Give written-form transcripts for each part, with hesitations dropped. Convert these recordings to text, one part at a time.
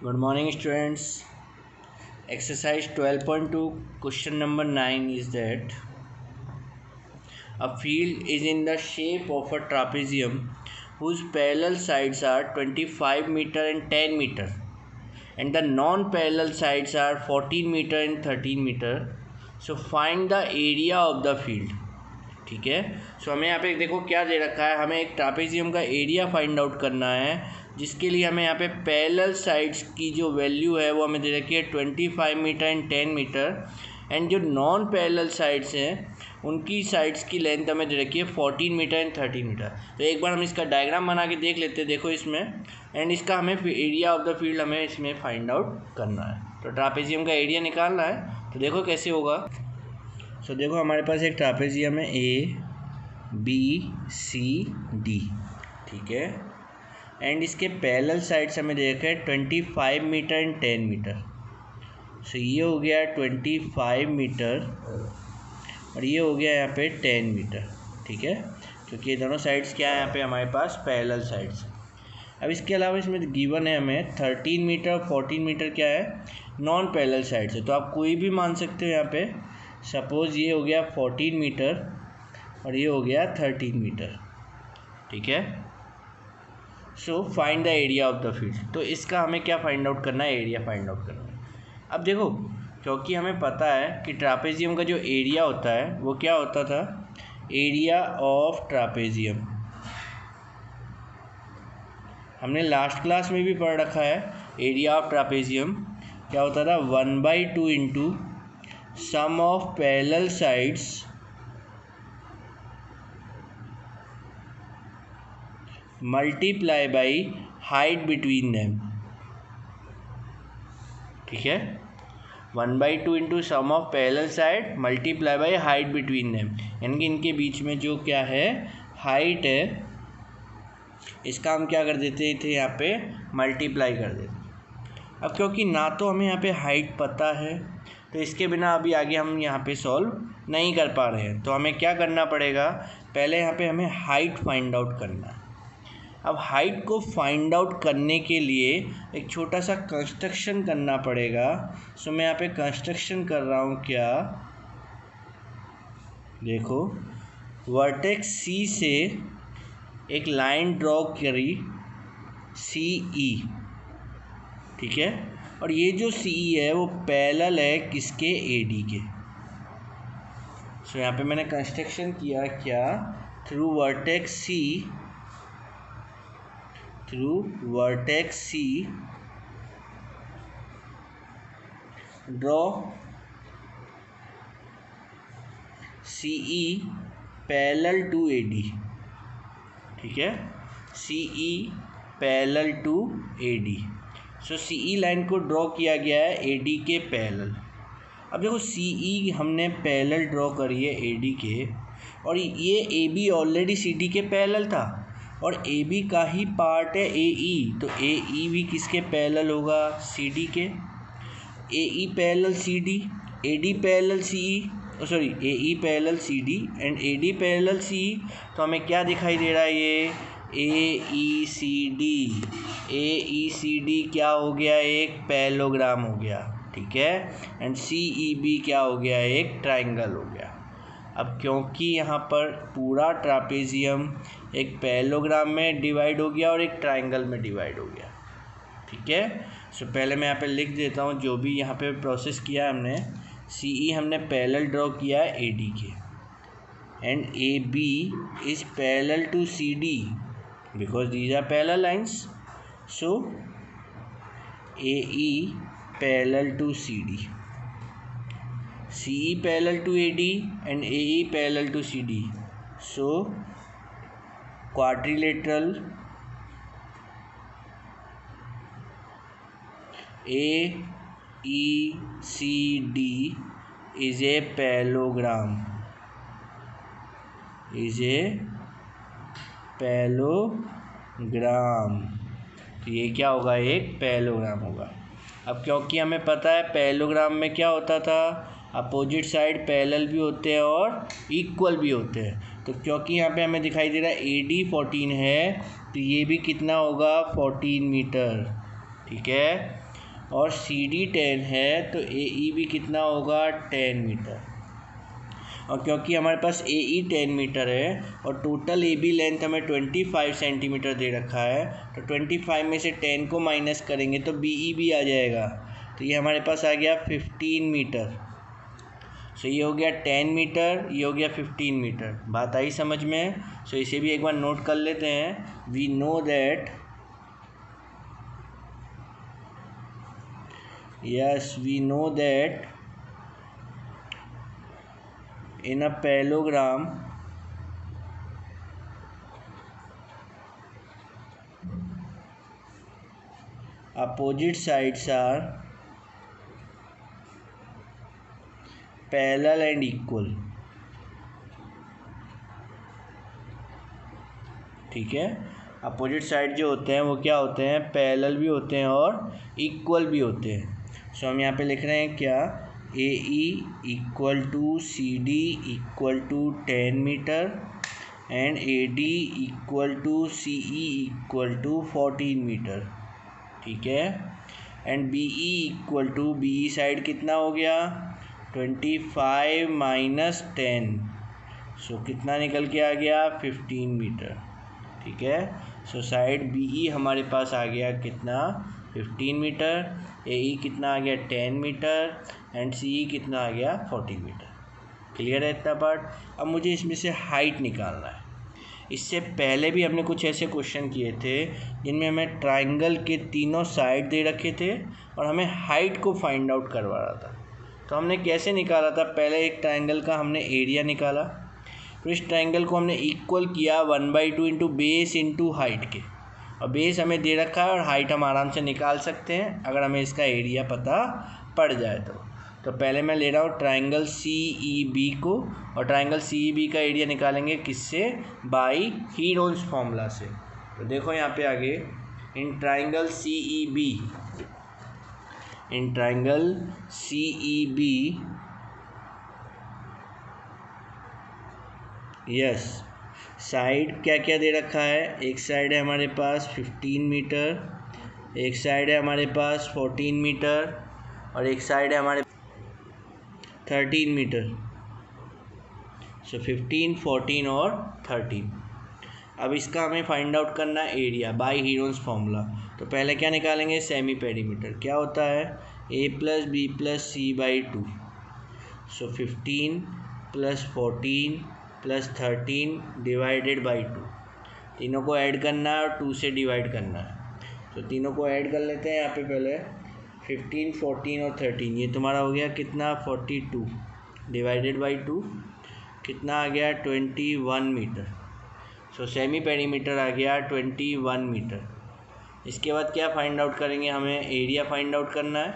Good morning, students. Exercise 12.2, question number 9 is that a field is in the shape of a trapezium whose parallel sides are 25 meter and 10 meter and the non-parallel sides are 14 meter and 13 meter. So find the area of the field. ठीक है. सो हमें यहाँ पे देखो क्या दे रखा है, हमें एक ट्रापेजियम का एरिया फाइंड आउट करना है, जिसके लिए हमें यहाँ पे पैरेलल साइड्स की जो वैल्यू है वो हमें दे रखी है 25 मीटर एंड 10 मीटर एंड जो नॉन पैरेलल साइड्स हैं उनकी साइड्स की लेंथ हमें दे रखी है 14 मीटर एंड 13 मीटर. तो एक बार हम इसका डायग्राम बना के देख लेते हैं. देखो इसमें एंड इसका हमें एरिया ऑफ द फील्ड हमें इसमें फाइंड आउट करना है. तो ट्रापेजियम का एरिया निकालना है. तो देखो कैसे होगा. सो देखो हमारे पास एक ट्रापेजियम है ए बी सी डी. ठीक है. एंड इसके पैरेलल साइड्स हमें दे रखे हैं 25 मीटर एंड 10 मीटर. सो ये हो गया 25 मीटर और ये हो गया यहाँ पे 10 मीटर. ठीक है, क्योंकि ये दोनों साइड्स क्या है यहाँ पे हमारे पास पैरेलल साइड्स. अब इसके अलावा इसमें गिवन है हमें 13 मीटर 14 मीटर क्या है नॉन पैरेलल साइड्स है. तो आप कोई भी मान सकते हो यहाँ पे. सपोज़ ये हो गया 14 मीटर और ये हो गया 13 मीटर. ठीक है. So find the area of the field. तो इसका हमें क्या फाइंड आउट करना है, एरिया फाइंड आउट करना है. अब देखो क्योंकि हमें पता है कि ट्रापेजियम का जो एरिया होता है वो क्या होता था, एरिया ऑफ ट्रापेजियम. हमने लास्ट क्लास में भी पढ़ रखा है. एरिया ऑफ ट्रापेजियम क्या होता था, 1/2 into sum of parallel sides multiply by height between them. ठीक है. 1/2 into sum of parallel side multiply by height between them, यानी कि इनके बीच में जो क्या है हाइट है इसका हम क्या कर देते थे यहाँ पे मल्टीप्लाई कर देते. अब क्योंकि ना तो हमें यहाँ पे हाइट पता है तो इसके बिना अभी आगे हम यहाँ पे सॉल्व नहीं कर पा रहे हैं. तो हमें क्या करना पड़ेगा, पहले यहाँ पे हमें हाइट फाइंड आउट करना है. अब हाइट को फाइंड आउट करने के लिए एक छोटा सा कंस्ट्रक्शन करना पड़ेगा. सो मैं यहाँ पे कंस्ट्रक्शन कर रहा हूँ. क्या देखो वर्टेक्स सी से एक लाइन ड्रॉ करी सी ई. ठीक है. और ये जो सी ई है वो पैरेलल है किसके, ए डी के. सो यहाँ पे मैंने कंस्ट्रक्शन किया क्या, through vertex C draw C E parallel to A D. ठीक है. C E parallel to A D. So C E line को ड्रॉ किया गया है ए डी के पैरेलल. अब देखो सी ई हमने पैरेलल ड्रॉ करी है ए डी के और ये A B already C D के पैरेलल था और ए बी का ही पार्ट है ए ई. तो ए ई भी किसके पैरेलल होगा, सी डी के. A E parallel C D, A D parallel C E, sorry A E parallel C D and A D parallel C E. तो हमें क्या दिखाई दे रहा है, ये ए ई सी डी. ए ई सी डी क्या हो गया, एक पैरेललोग्राम हो गया. ठीक है. एंड सी ई बी क्या हो गया, एक ट्राइंगल हो गया. अब क्योंकि यहाँ पर पूरा ट्रापेजियम एक पैरेललोग्राम में डिवाइड हो गया और एक ट्राइंगल में डिवाइड हो गया. ठीक है. सो पहले मैं यहाँ पे लिख देता हूँ जो भी यहाँ पे प्रोसेस किया है हमने. सी ई हमने पैरेलल ड्रॉ किया है ए डी के and A B is parallel to C D because these are parallel lines. So AE parallel to CD, CE parallel to AD and AE parallel to CD. So quadrilateral AECD is a parallelogram. तो ये क्या होगा, एक parallelogram होगा. अब क्योंकि हमें पता है पैरेललोग्राम में क्या होता था, अपोजिट साइड पैरेलल भी होते हैं और इक्वल भी होते हैं. तो क्योंकि यहाँ पे हमें दिखाई दे रहा है ए डी 14 है तो ये भी कितना होगा 14 मीटर. ठीक है. और सी डी 10 है तो ए ई भी कितना होगा 10 मीटर। और क्योंकि हमारे पास ए ई 10 मीटर है और टोटल ए बी लेंथ हमें 25 सेंटीमीटर दे रखा है, तो 25 में से 10 को माइनस करेंगे तो बी ई भी आ जाएगा। तो ये हमारे पास आ गया 15 मीटर। सो ये हो गया 10 मीटर, ये हो गया 15 मीटर। बात आई समझ में? सो इसे भी एक बार नोट कर लेते हैं। We know that we know that in a parallelogram opposite sides are parallel and equal। ठीक है, अपोजिट साइड जो होते हैं वो क्या होते हैं, पैरेलल भी होते हैं और इक्वल भी होते हैं। सो हम यहाँ पे लिख रहे हैं क्या, A E equal to C D equal to 10 meter and A D equal to C E equal to 14 meter. ठीक है, and B E equal to, B E side कितना हो गया 25 माइनस 10, सो कितना निकल के आ गया 15 मीटर। ठीक है, सो साइड बी ई हमारे पास आ गया कितना 15 मीटर, ए ई कितना आ गया 10 मीटर एंड सी ई कितना आ गया 40 मीटर। क्लियर है इतना पार्ट? अब मुझे इसमें से हाइट निकालना है। इससे पहले भी हमने कुछ ऐसे क्वेश्चन किए थे जिनमें हमें ट्राइंगल के तीनों साइड दे रखे थे और हमें हाइट को फाइंड आउट करवा रहा था। तो हमने कैसे निकाला था, पहले एक ट्राइंगल का हमने एरिया निकाला, तो इस ट्राइंगल को हमने इक्वल किया 1/2 इंटू बेस इंटू हाइट के, और बेस हमें दे रखा है और हाइट हम आराम से निकाल सकते हैं अगर हमें इसका एरिया पता पड़ जाए तो पहले मैं ले रहा हूँ ट्राइंगल सी ई बी को, और ट्राइंगल सी ई बी का एरिया निकालेंगे किससे, बाई हीरोन्स फॉर्मूला से। तो देखो यहाँ पे आगे, in triangle C E B, in triangle C E B, yes, side क्या क्या दे रखा है, एक साइड है हमारे पास 15 मीटर, एक साइड है हमारे पास 14 मीटर और एक साइड है हमारे 13 मीटर। सो 15, 14 और 13। अब इसका हमें फाइंड आउट करना है एरिया बाय हीरोन्स फॉर्मूला। तो पहले क्या निकालेंगे, सेमी पेरीमीटर। क्या होता है, A plus B plus C by 2। So 15 plus 14 plus 13 divided by 2। तीनों को ऐड करना है और 2 से डिवाइड करना है। तो तीनों को ऐड कर लेते हैं यहाँ पे पहले, 15, 14 और 13, ये तुम्हारा हो गया कितना 42 डिवाइडेड बाई 2 कितना आ गया 21 मीटर। सो सेमी पेरीमीटर आ गया 21 मीटर। इसके बाद क्या फाइंड आउट करेंगे, हमें एरिया फाइंड आउट करना है।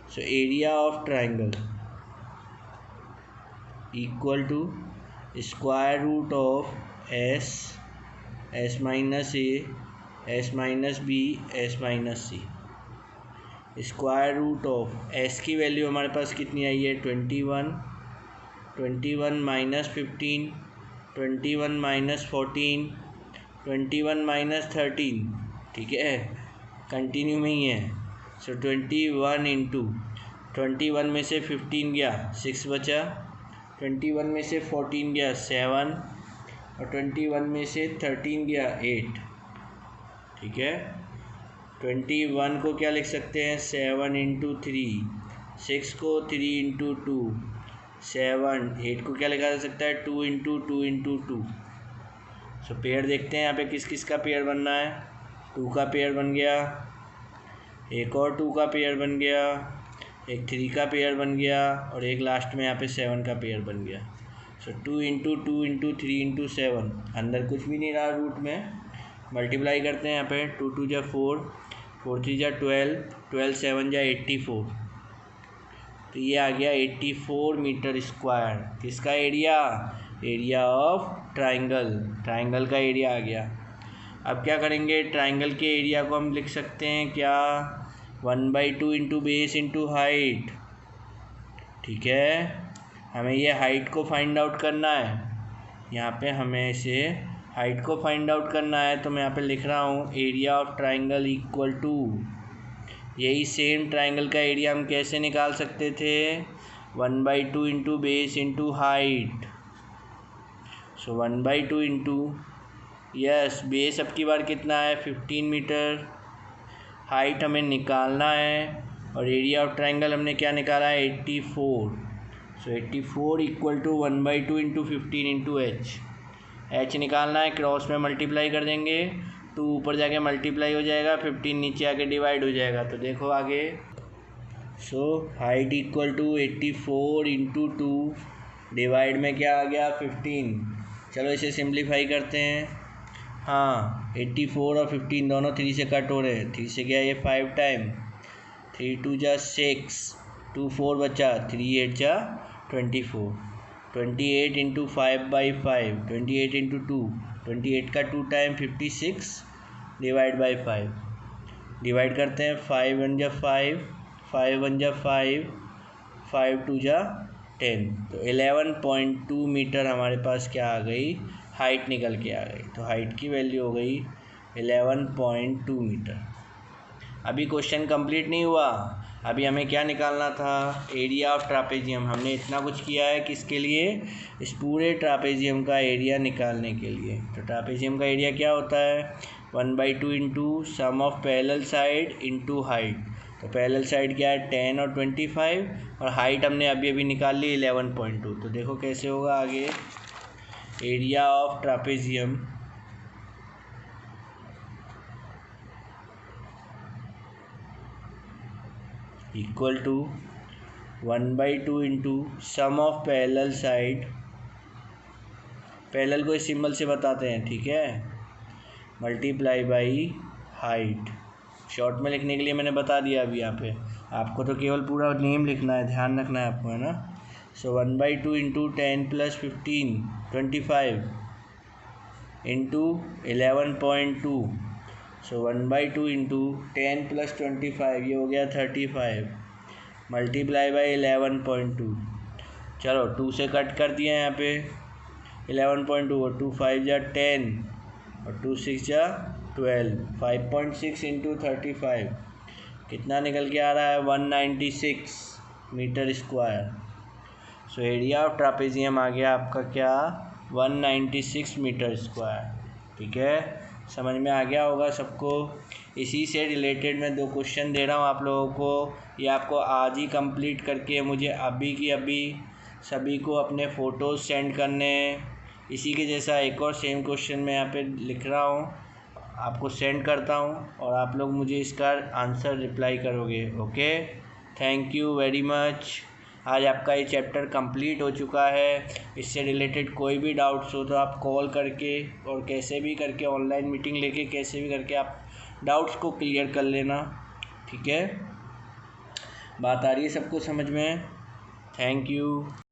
So area of triangle equal to square root of S, S minus A, S minus B, S minus C. Square root of S की value हमारे पास कितनी आई है 21, 21 माइनस 15, 21 माइनस 14, 21 माइनस 13। ठीक है, कंटिन्यू में ही है। सो 21 इंटू 21 में से 15 गया 6 बचा, 21 में से 14 गया 7 और 21 में से 13 गया 8। ठीक है, 21 को क्या लिख सकते हैं 7 इंटू 3, 6 को 3 इंटू 2 7, 8 को क्या लिखा जा सकता है 2 इंटू 2 इंटू 2। सो पेयर देखते हैं यहाँ पे किस किस का पेयर बनना है, 2 का पेयर बन गया, एक और 2 का पेयर बन गया, एक 3 का पेयर बन गया और एक लास्ट में यहाँ पे 7 का पेयर बन गया। सो 2 इंटू 2 इंटू 3 इंटू 7, अंदर कुछ भी नहीं रहा रूट में, मल्टीप्लाई करते हैं यहाँ पे 2 2 जा 4, 4 3 जा 12, 12 7 जा 84। तो ये आ गया 84 मीटर स्क्वायर। किसका area, area of triangle, triangle का एरिया आ गया। अब क्या करेंगे, ट्राइंगल के एरिया को हम लिख सकते हैं क्या 1/2 इंटू बेस इंटू हाइट। ठीक है, हमें ये हाइट को फाइंड आउट करना है, यहाँ पे हमें इसे हाइट को फाइंड आउट करना है। तो मैं यहाँ पे लिख रहा हूँ area of triangle equal to यही सेम ट्राइंगल का एरिया हम कैसे निकाल सकते थे, 1/2 into base into height. So 1/2 into, yes base अब की बार कितना है 15 मीटर, हाइट हमें निकालना है और एरिया ऑफ ट्राइंगल हमने क्या निकाला है 84। So 84 equal to 1/2 into 15 into H निकालना है, क्रॉस में मल्टीप्लाई कर देंगे, 2 ऊपर जाके मल्टीप्लाई हो जाएगा, 15 नीचे आके डिवाइड हो जाएगा। तो देखो आगे, so height equal to 84 into 2 divide में क्या आ गया 15। चलो इसे सिंप्लीफाई करते हैं। हाँ 84 और 15 दोनों 3 से कट हो रहे हैं, 3 से गया ये 5 टाइम, 3 2 जा 6, 2 4 बचा, 3 8 जा 24, 28 इंटू 5/5, 28 इंटू 2, 28 का 2 टाइम 56 डिवाइड बाई 5, डिवाइड करते हैं, 5 1 जा 5, 5 1 जा 5, 5 2 जा 10। तो 11.2 मीटर हमारे पास क्या आ गई, हाइट निकल के आ गई। तो हाइट की वैल्यू हो गई 11.2 मीटर। अभी क्वेश्चन कंप्लीट नहीं हुआ, अभी हमें क्या निकालना था, एरिया ऑफ ट्रापेजियम। हमने इतना कुछ किया है किसके लिए, इस पूरे ट्रापेजियम का एरिया निकालने के लिए। तो ट्रापेजियम का एरिया क्या होता है, 1/2 into sum of parallel side into height. तो पैरेलल साइड क्या है 10 और 25, और हाइट हमने अभी अभी निकाल ली 11.2। तो देखो कैसे होगा आगे, area of trapezium equal to 1/2 into sum of parallel side, parallel को इस सिंबल से बताते हैं, ठीक है, मल्टीप्लाई बाई हाइट। शॉर्ट में लिखने के लिए मैंने बता दिया अभी यहाँ पे, आपको तो केवल पूरा नेम लिखना है, ध्यान रखना है आपको, है ना। सो 1/2 इंटू 10 + 15 25 इंटू 11.2। सो 1/2 इंटू 10 + 25 ये हो गया 35 मल्टीप्लाई बाई 11.2। चलो 2 से कट कर दिया यहाँ पे 11.2, और 2 5 जा 10 और 2 6 जा 12, 5.6 इंटू 35 कितना निकल के आ रहा है 196 meter square. So area of trapezium आ गया आपका क्या 196 मीटर स्क्वायर। ठीक है, समझ में आ गया होगा सबको। इसी से रिलेटेड मैं 2 क्वेश्चन दे रहा हूँ आप लोगों को, ये आपको आज ही कंप्लीट करके मुझे अभी की अभी सभी को अपने फ़ोटोज़ सेंड करने हैं। इसी के जैसा एक और सेम क्वेश्चन मैं यहाँ पे लिख रहा हूँ, आपको सेंड करता हूँ और आप लोग मुझे इसका आंसर रिप्लाई करोगे। Okay, thank you very much. आज आपका ये चैप्टर कंप्लीट हो चुका है। इससे रिलेटेड कोई भी डाउट्स हो तो आप कॉल करके और कैसे भी करके ऑनलाइन मीटिंग लेके कैसे भी करके आप डाउट्स को क्लियर कर लेना। ठीक है, बात आ रही है सबको समझ में? Thank you.